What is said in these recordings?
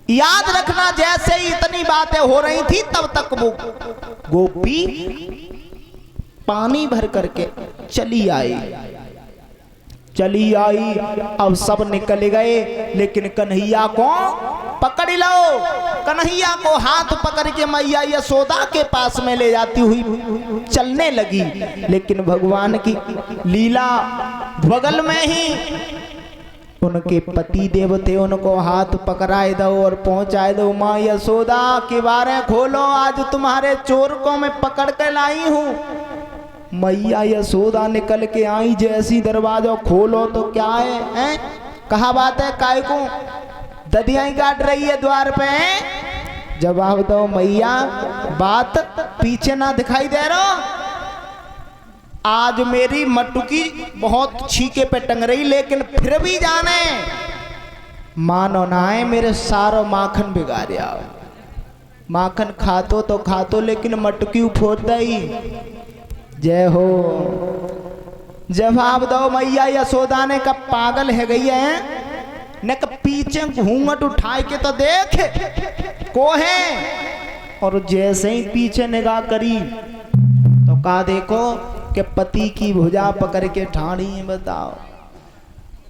याद रखना, जैसे ही इतनी बातें हो रही थी तब तक वो गोपी पानी भर करके चली आई। अब सब निकल गए, लेकिन कन्हैया को पकड़ लो। कन्हैया को हाथ पकड़ के मैया यशोदा के पास में ले जाती हुई चलने लगी। लेकिन भगवान की लीला, बगल में ही उनके पति देव थे, उनको हाथ पकड़ाए दो और पहुंचाए दो। माँ यशोदा के बारे खोलो, आज तुम्हारे चोर को मैं पकड़ कर लाई हूँ। मैया यशोदा निकल के आई, जैसी दरवाजा खोलो तो क्या है? कहा बात है, काय को ददियाई काट रही है द्वार पे? जवाब दो मैया, बात पीछे ना दिखाई दे रहा। आज मेरी मटुकी बहुत छीके पे टंग रही, लेकिन फिर भी जाने मानो ना है, मेरे सारो माखन बिगाड़िया। माखन खातो तो खातो, लेकिन मटुकी फोड़ दई। जय हो। जवाब दो मैया यशोदा ने, कब पागल है गई है न, कब पीछे घूंघट उठाए के तो देख को है। और जैसे ही पीछे निगाह करी तो कहा देखो कि पति की भुजा पकड़ के ठाड़ी। बताओ,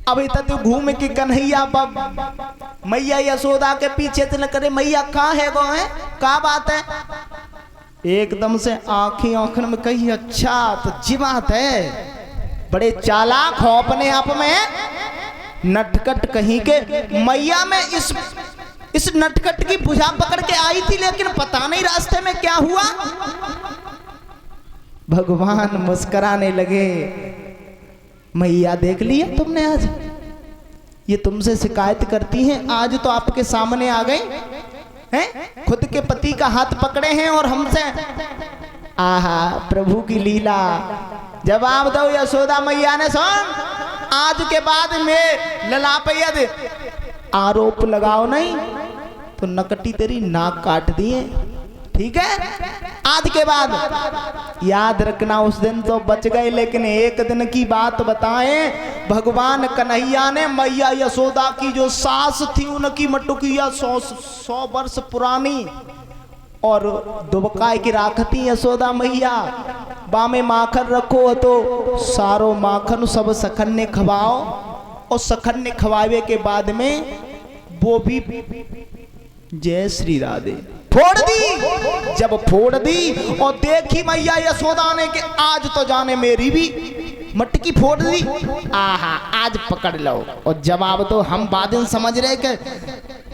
अभी तक तो घूम के कन्हैया मैया यशोदा के पीछे से न करे, मैया कहाँ है वो है, क्या बात है? एकदम से आंखन में कही, अच्छा तो जी बात है, बड़े चालाक हो अपने आप में, नटखट कहीं के। मैया में इस नटखट की भुजा पकड़ के आई थी, लेकिन पता नहीं रास्ते में क्या हुआ। भगवान मुस्कुराने लगे, मैया देख लिया तुमने, आज ये तुमसे शिकायत करती हैं, आज तो आपके सामने आ गई हैं, खुद के पति का हाथ पकड़े हैं और हमसे। आहा, प्रभु की लीला। जवाब दो यशोदा मैया ने, सुन, आज के बाद में ललाप यदि आरोप लगाओ नहीं तो नकटी तेरी नाक काट दिए, ठीक है? आज के बाद याद रखना, उस दिन तो बच गए, लेकिन एक दिन की बात बताएं। भगवान कन्हैया ने मैया यशोदा की जो सास थी, उनकी मटुकिया 100 वर्ष पुरानी और दुबकाए की राखती यशोदा मैया। बामे माखन रखो तो सारो माखन सब सखन ने खवाओ, और सखन ने खवावे के बाद में वो भी जय श्री राधे फोड़ दी। जब फोड़ दी और देखी मैया यशोदा ने कि आज तो जाने मेरी भी मटकी फोड़ दी, आहा, आज पकड़ लो। और जवाब तो हम बादल समझ रहे कि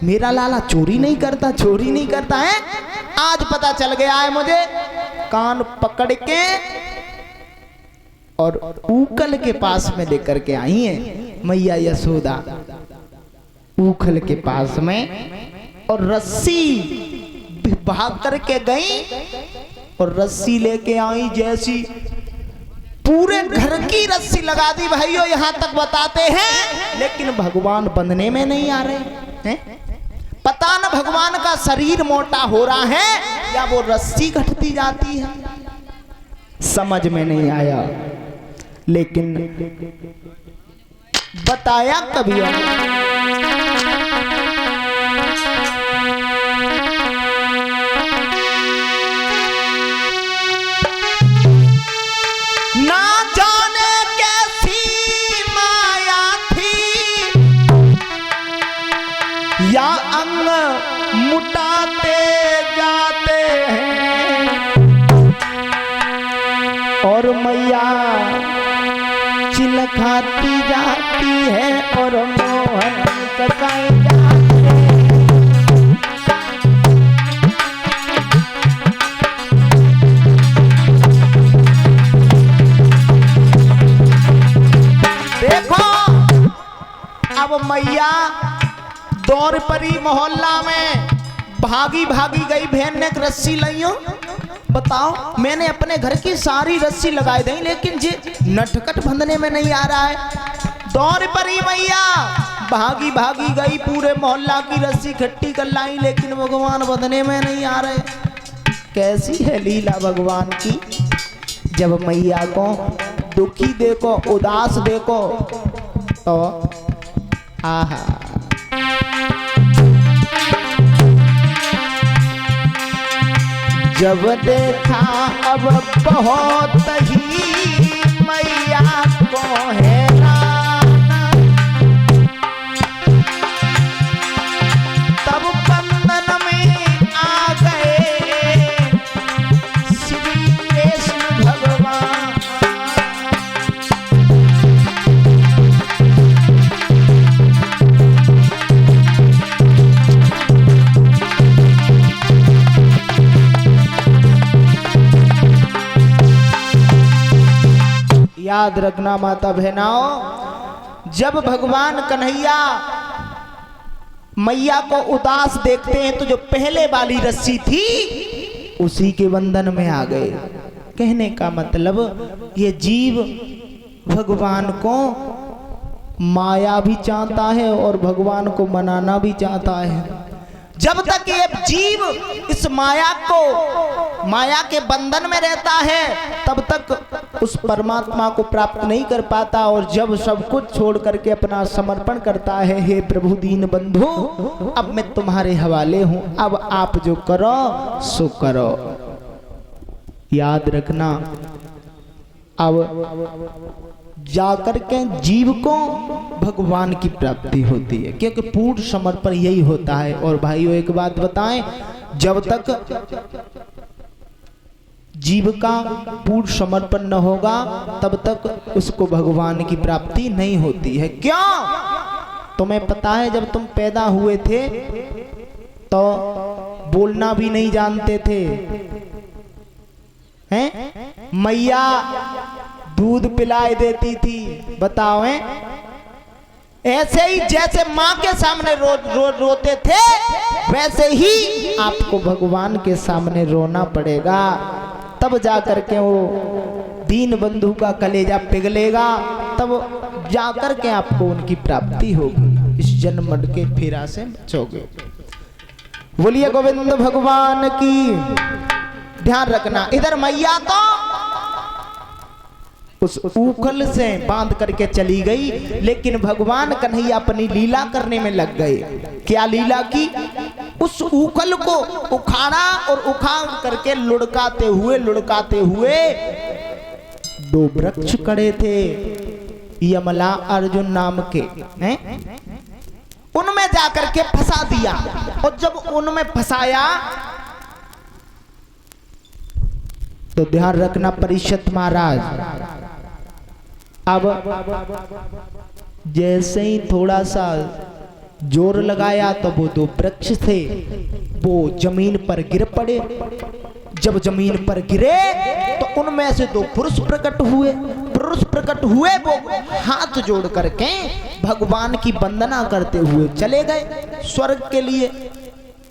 मेरा लाला चोरी नहीं करता है। आज पता चल गया है मुझे। कान पकड़ के और ऊखल के पास में लेकर के आई है मैया यशोदा, ऊखल के पास में, और रस्सी भाग करके गई और रस्सी लेके आई। जैसी पूरे घर की रस्सी लगा दी भाइयों, यहां तक बताते हैं, लेकिन भगवान बंधने में नहीं आ रहे हैं। पता न भगवान का शरीर मोटा हो रहा है या वो रस्सी घटती जाती है, समझ में नहीं आया। लेकिन बताया कभी ना जाने कैसी माया थी, या अंग मुटाते जाते हैं, और मैया चिलखाती जाती है और मोहन कसाई जाते हैं। देखो, अब मैया दौड़ परी मोहल्ला में, भागी गई, बहन ने एक रस्सी लियो। बताओ, मैंने अपने घर की सारी रस्सी लगाई दी, लेकिन जे नटखट बंधने में नहीं आ रहा है। दौड़ परी मैया, भागी गई, पूरे मोहल्ला की रस्सी इकट्ठी कर लाई, लेकिन भगवान बंधने में नहीं आ रहे। कैसी है लीला भगवान की। जब मैया को दुखी देखो, उदास देखो तो आहा, जब देखा अब बहुत ही मैया को हैरान, तब बंधन में आ गए श्री कृष्ण भगवान। याद रखना माता बहनाओं, जब भगवान कन्हैया मैया को उदास देखते हैं तो जो पहले वाली रस्सी थी उसी के बंधन में आ गए। कहने का मतलब ये जीव भगवान को माया भी चाहता है और भगवान को मनाना भी चाहता है। जब तक ये जीव इस माया के बंधन में रहता है तब तक उस परमात्मा को प्राप्त नहीं कर पाता, और जब सब कुछ छोड़ करके अपना समर्पण करता है, हे प्रभु दीन बंधु अब मैं तुम्हारे हवाले हूं, अब आप जो करो सो करो। याद रखना, अब जाकर के जीव को भगवान की प्राप्ति होती है, क्योंकि पूर्ण समर्पण यही होता है। और भाइयों एक बात बताएं, जब तक जीव का पूर्ण समर्पण न होगा तब तक उसको भगवान की प्राप्ति नहीं होती है। क्यों? तुम्हें पता है जब तुम पैदा हुए थे तो बोलना भी नहीं जानते थे, हैं? मैया दूध पिलाए देती थी, बताओ हैं? ऐसे ही जैसे माँ के सामने रोते थे वैसे ही आपको भगवान के सामने रोना पड़ेगा, तब जाकर के वो दीन बंधु का कलेजा पिघलेगा, तब जाकर के आपको उनकी प्राप्ति होगी, इस जन्म के फेरा से बचोगे। बोलिए गोविंद भगवान की। ध्यान रखना, इधर मैया तो उस ऊखल से बांध करके चली गई, लेकिन भगवान कन्हैया अपनी लीला करने में लग गए। क्या लीला की? उस ऊखल को उखाड़ा और उखाड़ करके लुढ़काते हुए दो वृक्ष खड़े थे यमला अर्जुन नाम के, हैं? उनमें जाकर के फंसा दिया, और जब उनमें फंसाया तो ध्यान रखना परीक्षित महाराज, अब जैसे ही थोड़ा सा जोर लगाया तो वो दो वृक्ष थे वो जमीन पर गिर पड़े। जब जमीन पर गिरे तो उनमें से दो पुरुष प्रकट हुए। वो हाथ जोड़ करके भगवान की वंदना करते हुए चले गए स्वर्ग के लिए।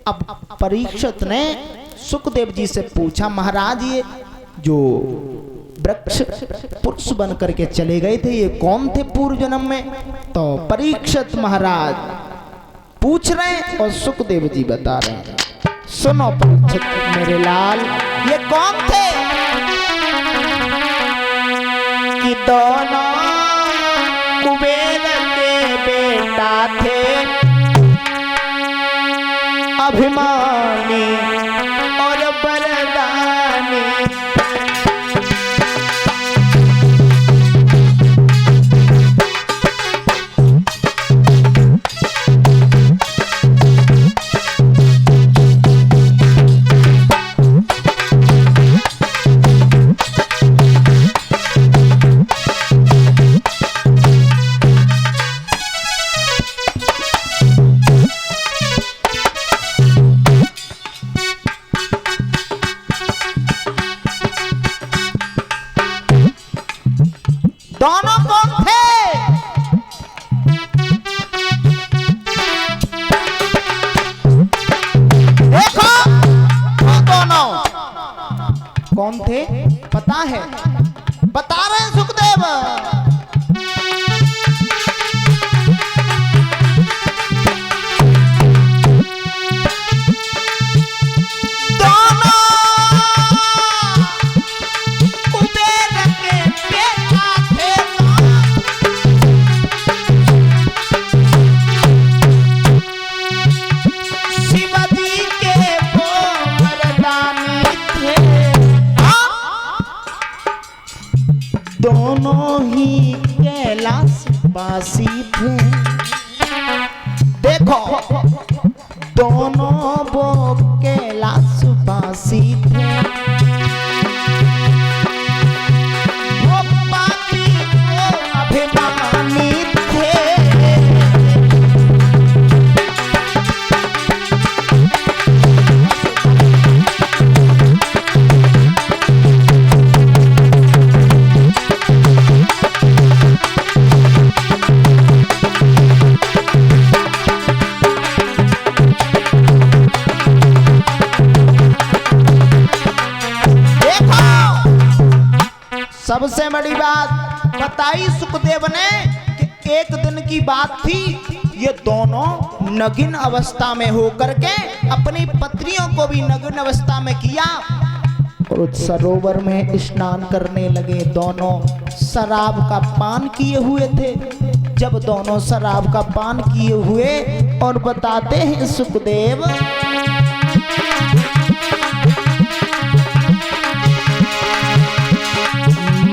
अब परीक्षित ने सुखदेव जी से पूछा, महाराज ये जो वृक्ष पुरुष बन करके चले गए थे ये कौन थे पूर्व जन्म में? तो परीक्षित महाराज पूछ रहे हैं और सुखदेव जी बता रहे हैं। सुनो परीक्षित मेरे लाल, ये कौन थे? कि दोनों कुबेर के बेटा थे, अभिमानी और बरदानी। दोनों कौन थे? देखो दोनों कौन थे पता है? बता रहे हैं सुखदेव। दोनों ही कैलाश वासी थे। देखो दोनों वो कैलाश वासी थे, वो पापी वो अभिमानी थे। सबसे बड़ी बात बताई सुखदेव ने कि एक दिन की बात थी, ये दोनों नगिन अवस्था में होकर के अपनी पत्नियों को भी नगिन अवस्था में किया और उस सरोवर में स्नान करने लगे। दोनों शराब का पान किए हुए थे। जब दोनों शराब का पान किए हुए और बताते हैं सुखदेव,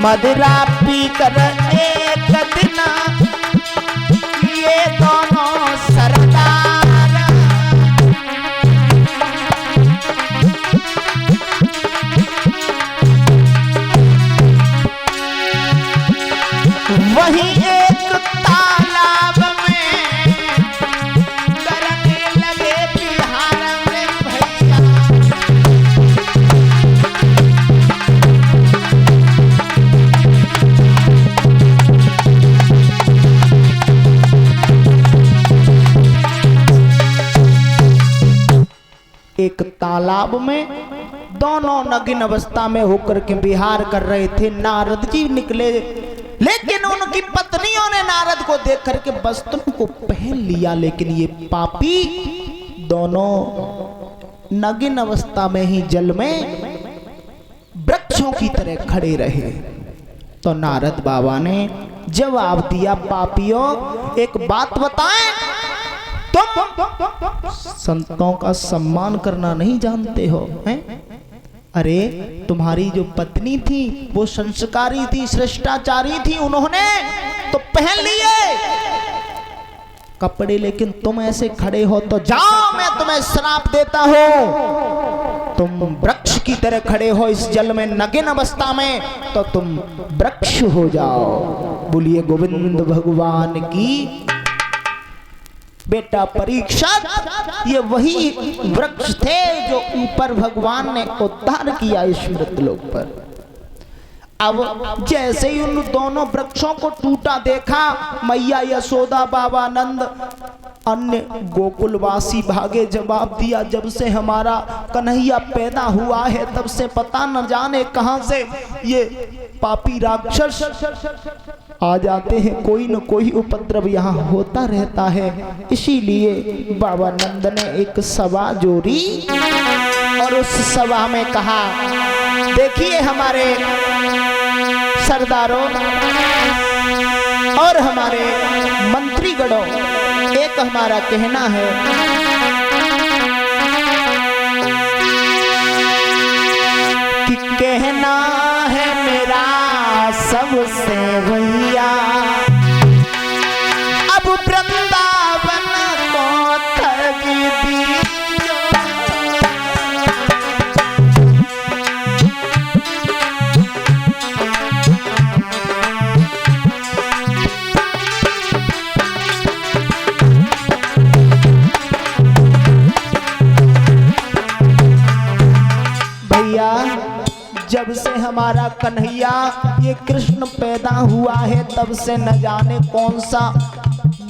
मदिरा पी कर एक दिन ये दोनों सरदार वहीं एक तालाब में करने लगे बिहार में भैया। एक तालाब में दोनों नगिन अवस्था में होकर के विहार कर रहे थे। नारद जी निकले, लेकिन उनकी पत्नियों ने नारद को देख करके वस्त्रों को पहन लिया, लेकिन ये पापी दोनों नगिन अवस्था में ही जल में वृक्षों की तरह खड़े रहे। तो नारद बाबा ने जवाब दिया, पापियों एक बात बताएं, तुम संतों का सम्मान करना नहीं जानते हो हैं? अरे तुम्हारी जो पत्नी थी वो संस्कारी थी, श्रेष्ठाचारी थी, उन्होंने तो पहन लिए कपड़े, लेकिन तुम ऐसे खड़े हो। तो जाओ मैं तुम्हें श्राप देता हूं, तुम वृक्ष की तरह खड़े हो इस जल में नगिन अवस्था में, तो तुम वृक्ष हो जाओ। बोलिए गोविंद भगवान की। बेटा परीक्षित, ये वही वृक्ष थे जो ऊपर भगवान ने उद्धार किया इस मृतलोक पर। अब जैसे ही उन दोनों वृक्षों को टूटा देखा, मैया यशोदा, बाबा नंद, अन्य गोकुलवासी भागे। जवाब दिया, जब से हमारा कन्हैया पैदा हुआ है तब से पता न जाने कहां से ये पापी राक्षस आ जाते हैं, कोई न कोई उपद्रव यहाँ होता रहता है। इसीलिए बाबा नंद ने एक सभा जोड़ी और उस सभा में कहा, देखिए हमारे सरदारों और हमारे मंत्रीगणों, एक हमारा कहना है कि कहना है मेरा सबसे भैया, अब वृंदावन को ठग दीजिए। जब से हमारा कन्हैया ये कृष्ण पैदा हुआ है तब से न जाने कौन सा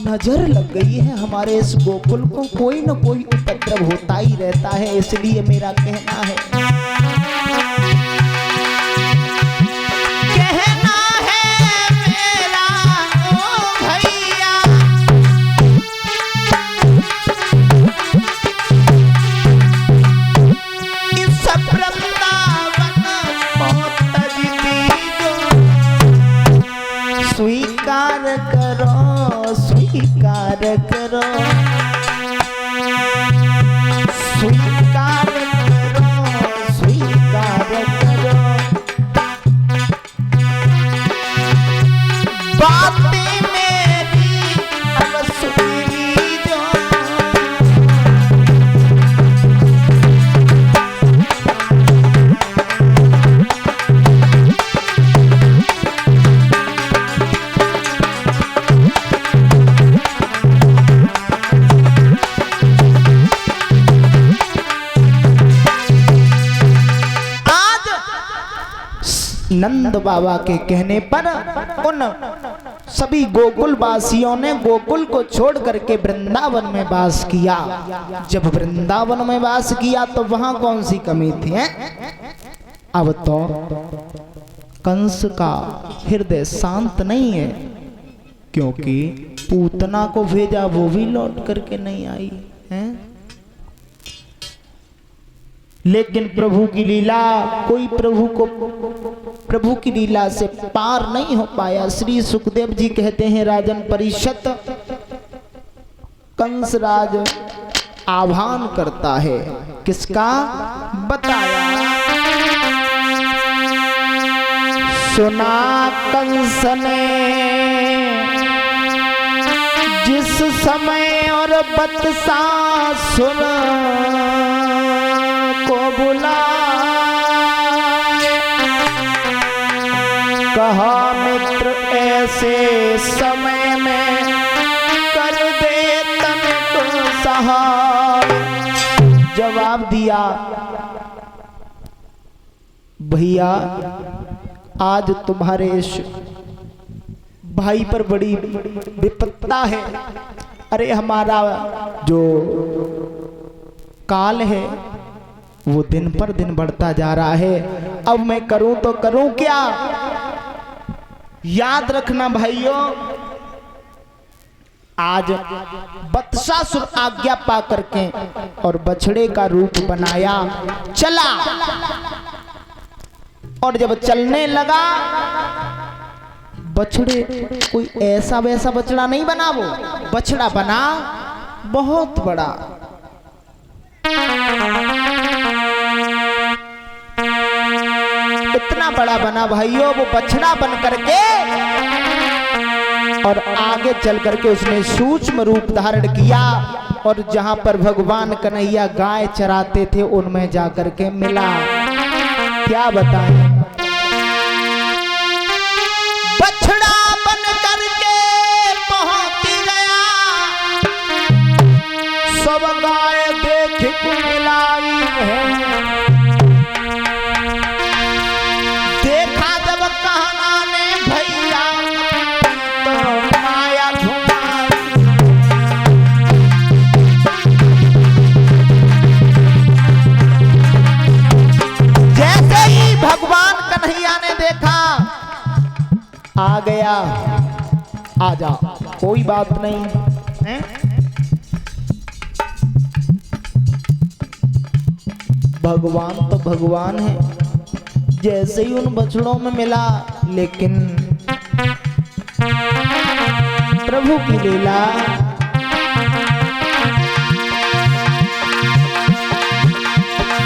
नजर लग गई है हमारे इस गोकुल को, कोई न कोई उपद्रव होता ही रहता है। इसलिए मेरा कहना है, कहना है मेरा ओ भैया, इस स्वीकार करो, स्वीकार करो, स्वीकार करो, स्वीकार नंद बाबा के कहने पर उन सभी गोकुल वासियों ने गोकुल को छोड़ करके वृंदावन में वास किया। जब वृंदावन में वास किया तो वहां कौन सी कमी थी हैं? अब तो कंस का हृदय शांत नहीं है, क्योंकि पूतना को भेजा वो भी लौट करके नहीं आई है। लेकिन प्रभु की लीला, कोई प्रभु की लीला से पार नहीं हो पाया। श्री सुखदेव जी कहते हैं, राजन परिषद कंसराज आह्वान करता है, किसका? बताया। सुना कंस ने जिस समय और बत्सा सुन को बुला, कहा मित्र ऐसे समय में कर दे तनिक सहाय। जवाब दिया, भैया आज तुम्हारे इस भाई पर बड़ी विपत्ता है। अरे हमारा जो काल है वो दिन पर दिन बढ़ता जा रहा है। अब मैं करूं तो करूं क्या? याद रखना भाइयों, आज बत्सासुर आज्ञा पा करके और बछड़े का रूप बनाया, चला, और जब चलने लगा, बछड़े कोई ऐसा वैसा बछड़ा नहीं बना, वो बछड़ा बना बहुत बड़ा। इतना बड़ा बना भाइयों वो बछड़ा बन करके, और आगे चल करके उसने सूक्ष्म रूप धारण किया, और जहां पर भगवान कन्हैया गाय चराते थे उनमें जाकर के मिला। क्या बताएं, बछड़ा बन करके पहुंच गया, सब गाय देख को मिलाई है। देखा जब कहना ने भैया तो माया घुमाई। जैसे ही भगवान कन्हैया ने देखा, आ गया, आ जा, कोई बात नहीं है? भगवान तो भगवान है। जैसे ही उन बछड़ों में मिला, लेकिन प्रभु की लीला,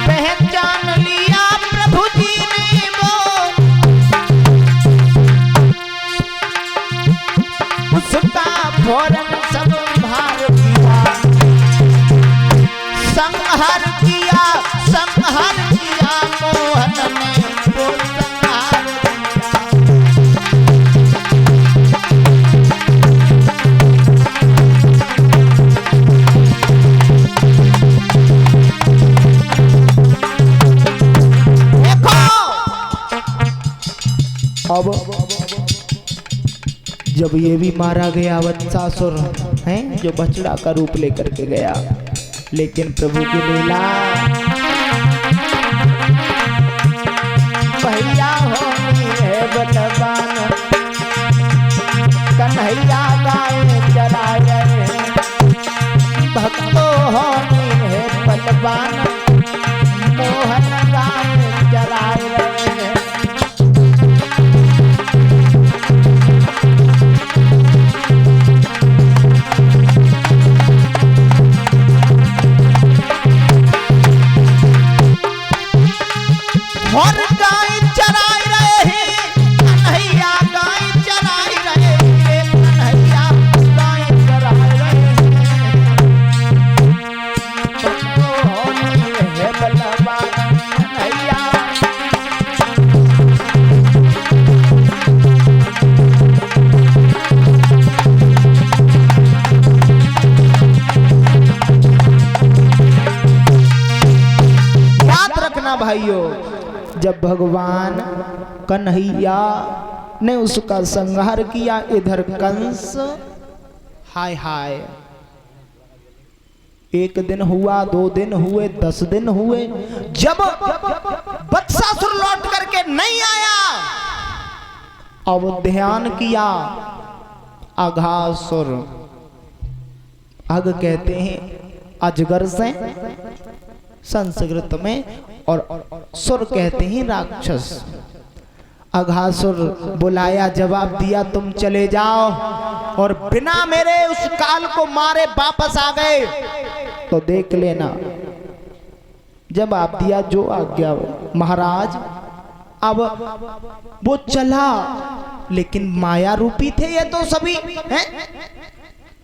पहचान लिया प्रभु जी ने वो, उसका फौरन संहार किया, संहार किया, संहार किया, मोहन ने वो संहार देखो। अब जब ये भी मारा गया वत्सासुर है, जो बछड़ा का रूप लेकर के गया, लेकिन प्रभु की लीला, भैया होनी है बलवान, कन्हैया गाय चराए, भक्तो होनी है बलवान, मोहन गाय चराए रहे। और गाय चराई रहे हैं, कन्हैया गाय चराई रहे हैं, कन्हैया गाय चराई रहे हैं। भक्तो होनी है बलवान, कन्हैया। याद रखना भाइयों, जब भगवान कन्हैया ने उसका संहार किया, इधर कंस, हाय हाय, 1 दिन हुआ, 2 दिन हुए, 10 दिन हुए, जब वत्सासुर लौट करके नहीं आया, अब ध्यान किया अघासुर, अग कहते हैं अजगर से संस्कृत में, और सुर कहते हैं राक्षस। अघासुर बुलाया, जवाब दिया तुम चले जाओ, और बिना मेरे उस काल को मारे वापस आ गए तो देख लेना। जवाब दिया जो आज्ञा महाराज। अब वो चला, लेकिन माया रूपी थे ये तो सभी हैं,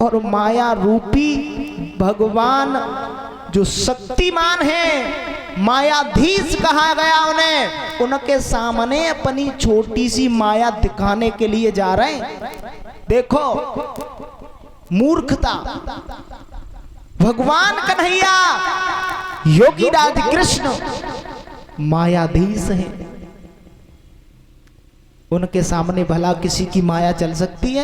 और माया रूपी भगवान जो शक्तिमान है, मायाधीश कहा गया उन्हें, उनके सामने अपनी छोटी सी माया दिखाने के लिए जा रहे हैं। देखो मूर्खता। भगवान कन्हैया योगी राज कृष्ण मायाधीश हैं, उनके सामने भला किसी की माया चल सकती है?